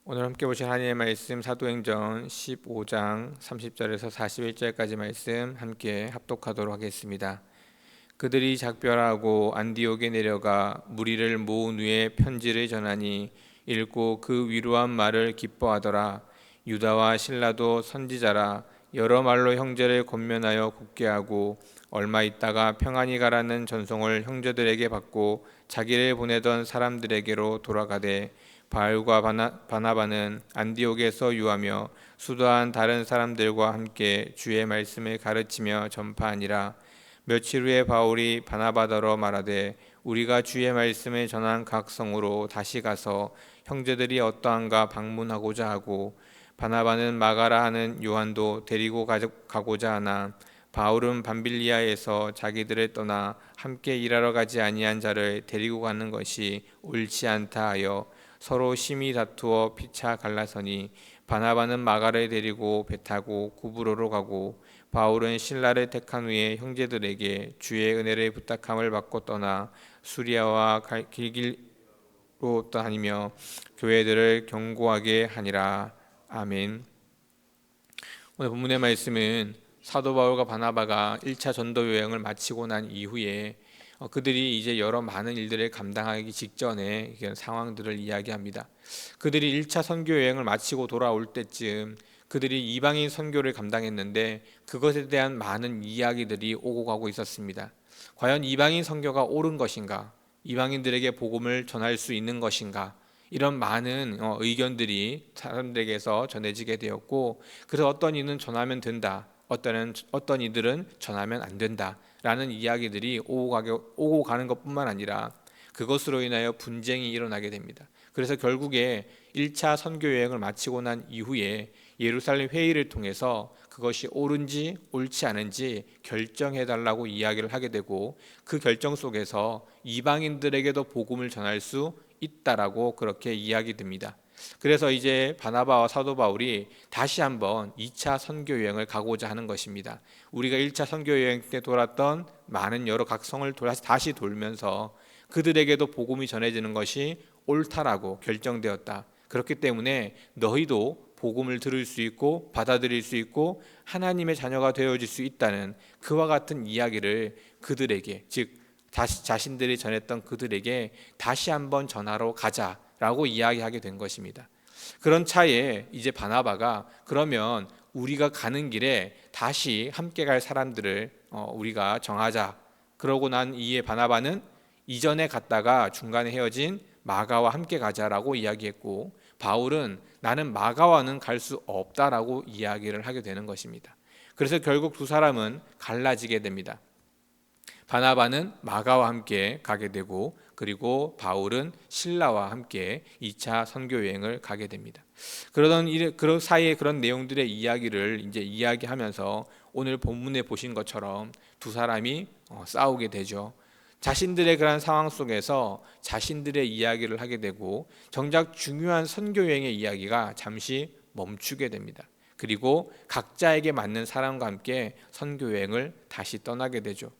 오늘 함께 보실 하나님의 말씀 사도행전 15장 30절에서 41절까지 말씀 함께 합독하도록 하겠습니다. 그들이 작별하고 안디옥에 내려가 무리를 모은 후에 편지를 전하니 읽고 그 위로한 말을 기뻐하더라. 유다와 실라도 선지자라 여러 말로 형제를 권면하여 굳게 하고 얼마 있다가 평안히 가라는 전송을 형제들에게 받고 자기를 보내던 사람들에게로 돌아가되 바울과 바나바는 안디옥에서 유하며 수도한 다른 사람들과 함께 주의 말씀을 가르치며 전파하니라. 며칠 후에 바울이 바나바더러 말하되 우리가 주의 말씀을 전한 각 성으로 다시 가서 형제들이 어떠한가 방문하고자 하고 바나바는 마가라 하는 요한도 데리고 가고자 하나 바울은 밤빌리아에서 자기들을 떠나 함께 일하러 가지 아니한 자를 데리고 가는 것이 옳지 않다 하여 서로 심히 다투어 피차 갈라서니 바나바는 마가를 데리고 배 타고 구브로로 가고 바울은 신라를 택한 후에 형제들에게 주의 은혜를 부탁함을 받고 떠나 수리아와 길길로 다니며 교회들을 경고하게 하니라. 아멘. 오늘 본문의 말씀은 사도 바울과 바나바가 1차 전도 여행을 마치고 난 이후에 그들이 이제 여러 많은 일들을 감당하기 직전에 이런 상황들을 이야기합니다. 그들이 1차 선교 여행을 마치고 돌아올 때쯤 그들이 이방인 선교를 감당했는데 그것에 대한 많은 이야기들이 오고 가고 있었습니다. 과연 이방인 선교가 옳은 것인가? 이방인들에게 복음을 전할 수 있는 것인가? 이런 많은 의견들이 사람들에게서 전해지게 되었고, 그래서 어떤 이는 전하면 된다, 어떤 이들은 전하면 안 된다라는 이야기들이 오고 가는 것뿐만 아니라 그것으로 인하여 분쟁이 일어나게 됩니다. 그래서 결국에 1차 선교 여행을 마치고 난 이후에 예루살렘 회의를 통해서 그것이 옳은지 옳지 않은지 결정해달라고 이야기를 하게 되고, 그 결정 속에서 이방인들에게도 복음을 전할 수 있다라고 그렇게 이야기됩니다. 그래서 이제 바나바와 사도 바울이 다시 한번 2차 선교 여행을 가고자 하는 것입니다. 우리가 1차 선교 여행 때 돌았던 많은 여러 각성을 다시 돌면서 그들에게도 복음이 전해지는 것이 옳다라고 결정되었다. 그렇기 때문에 너희도 복음을 들을 수 있고 받아들일 수 있고 하나님의 자녀가 되어질 수 있다는 그와 같은 이야기를 그들에게, 즉 자신들이 전했던 그들에게 다시 한번 전하러 가자라고 이야기하게 된 것입니다. 그런 차에 이제 바나바가 그러면 우리가 가는 길에 다시 함께 갈 사람들을 우리가 정하자. 그러고 난 이에 바나바는 이전에 갔다가 중간에 헤어진 마가와 함께 가자라고 이야기했고, 바울은 나는 마가와는 갈 수 없다라고 이야기를 하게 되는 것입니다. 그래서 결국 두 사람은 갈라지게 됩니다. 바나바는 마가와 함께 가게 되고, 그리고 바울은 실라와 함께 2차 선교 여행을 가게 됩니다. 그 사이에 그런 내용들의 이야기를 이제 이야기하면서 오늘 본문에 보신 것처럼 두 사람이 싸우게 되죠. 자신들의 그런 상황 속에서 자신들의 이야기를 하게 되고, 정작 중요한 선교 여행의 이야기가 잠시 멈추게 됩니다. 그리고 각자에게 맞는 사람과 함께 선교 여행을 다시 떠나게 되죠.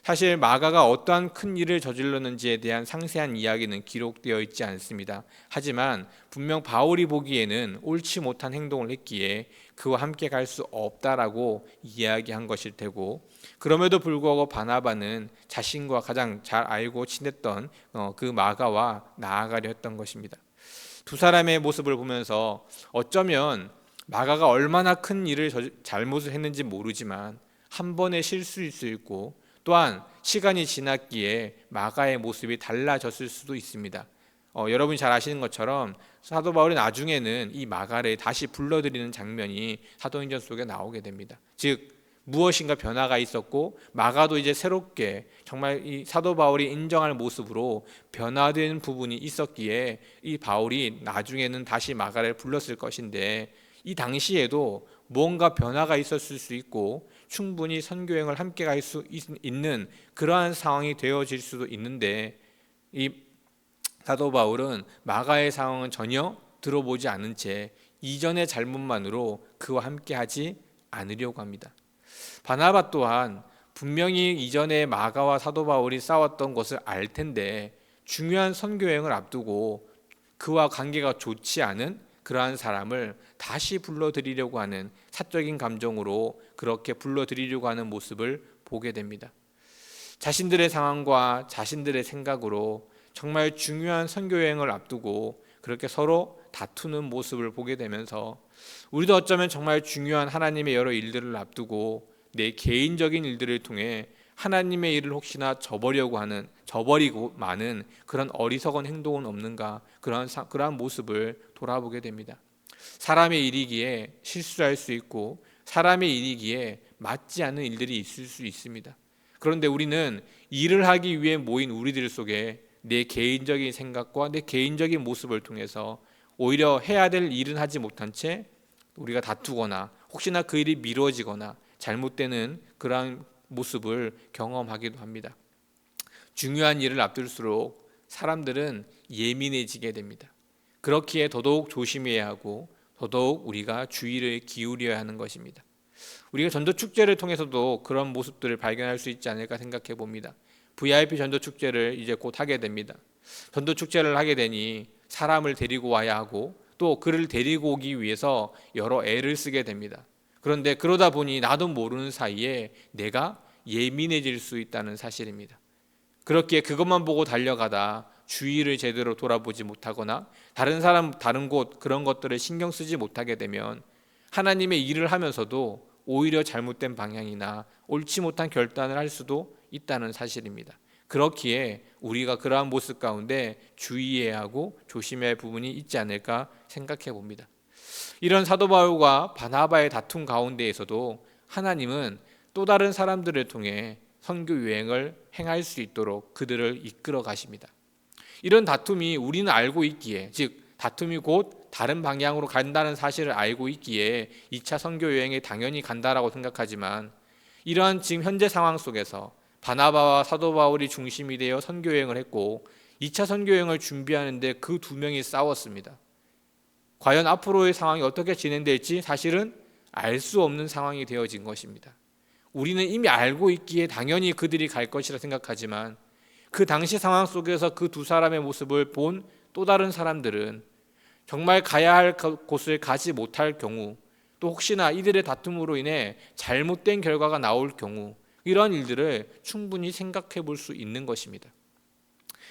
사실 마가가 어떠한 큰 일을 저질렀는지에 대한 상세한 이야기는 기록되어 있지 않습니다. 하지만 분명 바울이 보기에는 옳지 못한 행동을 했기에 그와 함께 갈 수 없다라고 이야기한 것일 테고, 그럼에도 불구하고 바나바는 자신과 가장 잘 알고 친했던 그 마가와 나아가려 했던 것입니다. 두 사람의 모습을 보면서 어쩌면 마가가 얼마나 큰 일을 잘못을 했는지 모르지만 한 번의 실수일 수 있고, 또한 시간이 지났기에 마가의 모습이 달라졌을 수도 있습니다. 여러분이 잘 아시는 것처럼 사도 바울이 나중에는 이 마가를 다시 불러들이는 장면이 사도행전 속에 나오게 됩니다. 즉 무엇인가 변화가 있었고 마가도 이제 새롭게 정말 이 사도 바울이 인정할 모습으로 변화된 부분이 있었기에 이 바울이 나중에는 다시 마가를 불렀을 것인데, 이 당시에도 무언가 변화가 있었을 수 있고 충분히 선교행을 함께 갈 수 있는 그러한 상황이 되어질 수도 있는데, 이 사도 바울은 마가의 상황은 전혀 들어보지 않은 채 이전의 잘못만으로 그와 함께 하지 않으려고 합니다. 바나바 또한 분명히 이전에 마가와 사도 바울이 싸웠던 것을 알 텐데 중요한 선교여행을 앞두고 그와 관계가 좋지 않은 그러한 사람을 다시 불러들이려고 하는 사적인 감정으로 그렇게 불러들이려고 하는 모습을 보게 됩니다. 자신들의 상황과 자신들의 생각으로 정말 중요한 선교 여행을 앞두고 그렇게 서로 다투는 모습을 보게 되면서 우리도 어쩌면 정말 중요한 하나님의 여러 일들을 앞두고 내 개인적인 일들을 통해 하나님의 일을 혹시나 저버리고 마는 그런 어리석은 행동은 없는가, 그러한 모습을 돌아보게 됩니다. 사람의 일이기에 실수할 수 있고 사람의 일이기에 맞지 않는 일들이 있을 수 있습니다. 그런데 우리는 일을 하기 위해 모인 우리들 속에 내 개인적인 생각과 내 개인적인 모습을 통해서 오히려 해야 될 일은 하지 못한 채 우리가 다투거나 혹시나 그 일이 미뤄지거나 잘못되는 그러한 모습을 경험하기도 합니다. 중요한 일을 앞둘수록 사람들은 예민해지게 됩니다. 그렇기에 더더욱 조심해야 하고 더더욱 우리가 주의를 기울여야 하는 것입니다. 우리가 전도축제를 통해서도 그런 모습들을 발견할 수 있지 않을까 생각해 봅니다. VIP 전도축제를 이제 곧 하게 됩니다. 전도축제를 하게 되니 사람을 데리고 와야 하고 또 그를 데리고 오기 위해서 여러 애를 쓰게 됩니다. 그런데 그러다 보니 나도 모르는 사이에 내가 예민해질 수 있다는 사실입니다. 그렇기에 그것만 보고 달려가다 주위를 제대로 돌아보지 못하거나 다른 사람, 다른 곳 그런 것들을 신경 쓰지 못하게 되면 하나님의 일을 하면서도 오히려 잘못된 방향이나 옳지 못한 결단을 할 수도 있다는 사실입니다. 그렇기에 우리가 그러한 모습 가운데 주의해야 하고 조심해야 할 부분이 있지 않을까 생각해 봅니다. 이런 사도 바울과 바나바의 다툼 가운데에서도 하나님은 또 다른 사람들을 통해 선교 여행을 행할 수 있도록 그들을 이끌어 가십니다. 이런 다툼이 우리는 알고 있기에, 즉 다툼이 곧 다른 방향으로 간다는 사실을 알고 있기에 2차 선교 여행에 당연히 간다라고 생각하지만 이러한 지금 현재 상황 속에서 바나바와 사도 바울이 중심이 되어 선교 여행을 했고 2차 선교 여행을 준비하는데 그 두 명이 싸웠습니다. 과연 앞으로의 상황이 어떻게 진행될지 사실은 알 수 없는 상황이 되어진 것입니다. 우리는 이미 알고 있기에 당연히 그들이 갈 것이라 생각하지만 그 당시 상황 속에서 그 두 사람의 모습을 본 또 다른 사람들은 정말 가야 할 곳을 가지 못할 경우, 또 혹시나 이들의 다툼으로 인해 잘못된 결과가 나올 경우 이런 일들을 충분히 생각해 볼 수 있는 것입니다.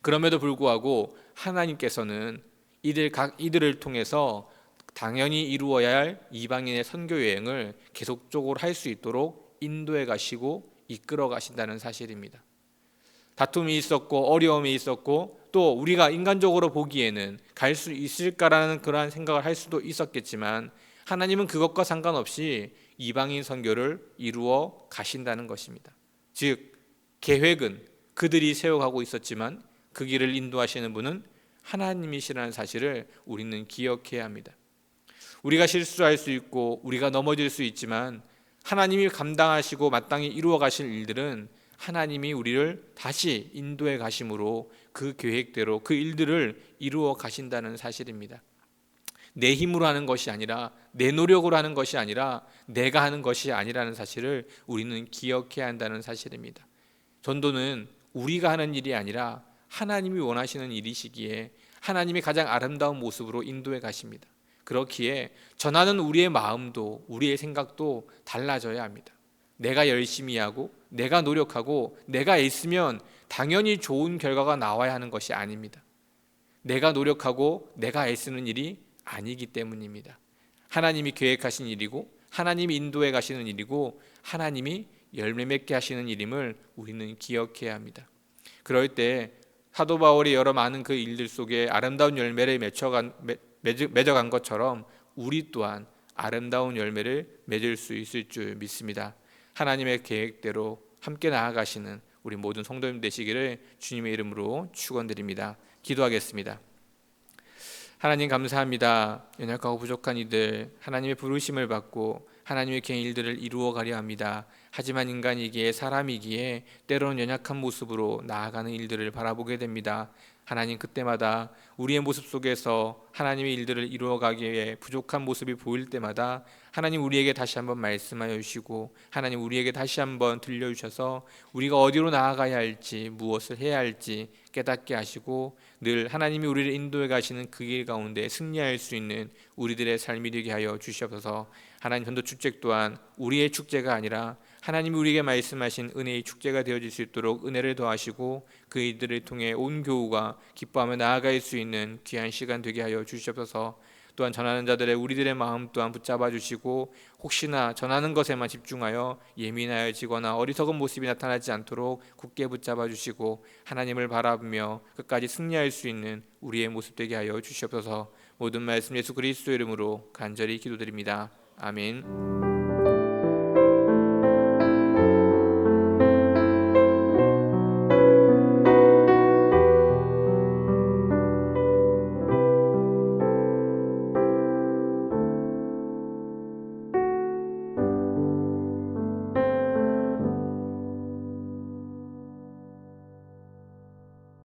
그럼에도 불구하고 하나님께서는 이들을 통해서 당연히 이루어야 할 이방인의 선교 여행을 계속적으로 할 수 있도록 인도해 가시고 이끌어 가신다는 사실입니다. 다툼이 있었고 어려움이 있었고 또 우리가 인간적으로 보기에는 갈 수 있을까라는 그러한 생각을 할 수도 있었겠지만 하나님은 그것과 상관없이 이방인 선교를 이루어 가신다는 것입니다. 즉 계획은 그들이 세워가고 있었지만 그 길을 인도하시는 분은 하나님이시라는 사실을 우리는 기억해야 합니다. 우리가 실수할 수 있고 우리가 넘어질 수 있지만 하나님이 감당하시고 마땅히 이루어 가실 일들은 하나님이 우리를 다시 인도해 가심으로 그 계획대로 그 일들을 이루어 가신다는 사실입니다. 내 힘으로 하는 것이 아니라 내 노력으로 하는 것이 아니라 내가 하는 것이 아니라는 사실을 우리는 기억해야 한다는 사실입니다. 전도는 우리가 하는 일이 아니라 하나님이 원하시는 일이시기에 하나님이 가장 아름다운 모습으로 인도해 가십니다. 그렇기에 전하는 우리의 마음도 우리의 생각도 달라져야 합니다. 내가 열심히 하고 내가 노력하고 내가 애쓰면 당연히 좋은 결과가 나와야 하는 것이 아닙니다. 내가 노력하고 내가 애쓰는 일이 아니기 때문입니다. 하나님이 계획하신 일이고 하나님이 인도해 가시는 일이고 하나님이 열매 맺게 하시는 일임을 우리는 기억해야 합니다. 그럴 때 사도 바울이 여러 많은 그 일들 속에 아름다운 열매를 맺어간 것처럼 우리 또한 아름다운 열매를 맺을 수 있을 줄 믿습니다. 하나님의 계획대로 함께 나아가시는 우리 모든 성도님 되시기를 주님의 이름으로 축원드립니다. 기도하겠습니다. 하나님 감사합니다. 연약하고 부족한 이들 하나님의 부르심을 받고 하나님의 개인 일들을 이루어 가려 합니다. 하지만 인간이기에 사람이기에 때로는 연약한 모습으로 나아가는 일들을 바라보게 됩니다. 하나님 그때마다 우리의 모습 속에서 하나님의 일들을 이루어가기에 부족한 모습이 보일 때마다 하나님 우리에게 다시 한번 말씀하여 주시고 하나님 우리에게 다시 한번 들려주셔서 우리가 어디로 나아가야 할지 무엇을 해야 할지 깨닫게 하시고 늘 하나님이 우리를 인도해 가시는 그 길 가운데 승리할 수 있는 우리들의 삶이 되게 하여 주시옵소서. 하나님, 전도 축제 또한 우리의 축제가 아니라 하나님이 우리에게 말씀하신 은혜의 축제가 되어질 수 있도록 은혜를 더하시고 그 일들을 통해 온 교우가 기뻐하며 나아갈 수 있는 귀한 시간 되게 하여 주시옵소서. 또한 전하는 자들의 우리들의 마음 또한 붙잡아 주시고 혹시나 전하는 것에만 집중하여 예민하여지거나 어리석은 모습이 나타나지 않도록 굳게 붙잡아 주시고 하나님을 바라보며 끝까지 승리할 수 있는 우리의 모습 되게 하여 주시옵소서. 모든 말씀 예수 그리스도 이름으로 간절히 기도드립니다. 아멘.